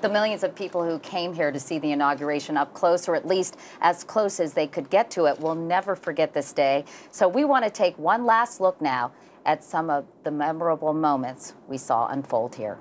the millions of people who came here to see the inauguration up close, or at least as close as they could get to it, will never forget this day. So we want to take one last look now at some of the memorable moments we saw unfold here.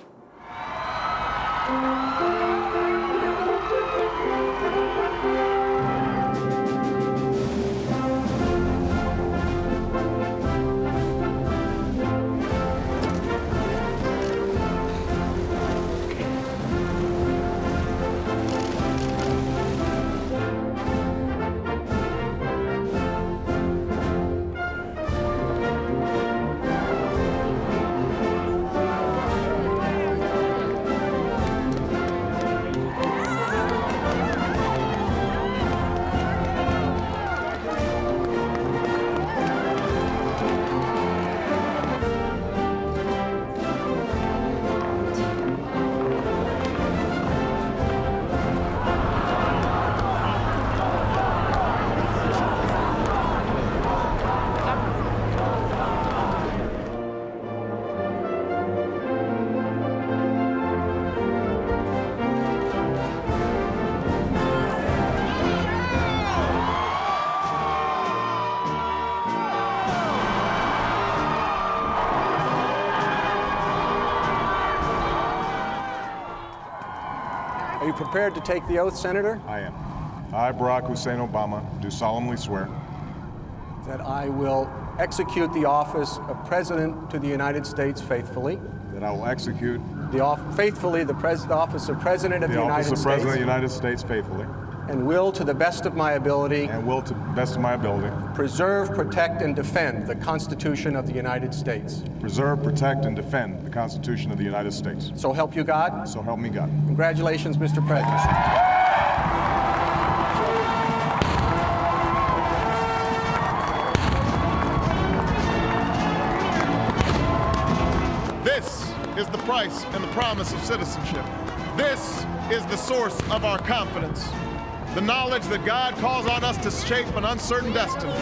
Are you prepared to take the oath, Senator? I am. I, Barack Hussein Obama, do solemnly swear that I will execute the office of President to the United States faithfully. that I will execute faithfully the office of President of the United States. The office of President of the United States faithfully. And will, to the best of my ability. And will, to the best of my ability. Preserve, protect, and defend the Constitution of the United States. Preserve, protect, and defend the Constitution of the United States. So help you God. So help me God. Congratulations, Mr. President. This is the price and the promise of citizenship. This is the source of our confidence. The knowledge that God calls on us to shape an uncertain destiny.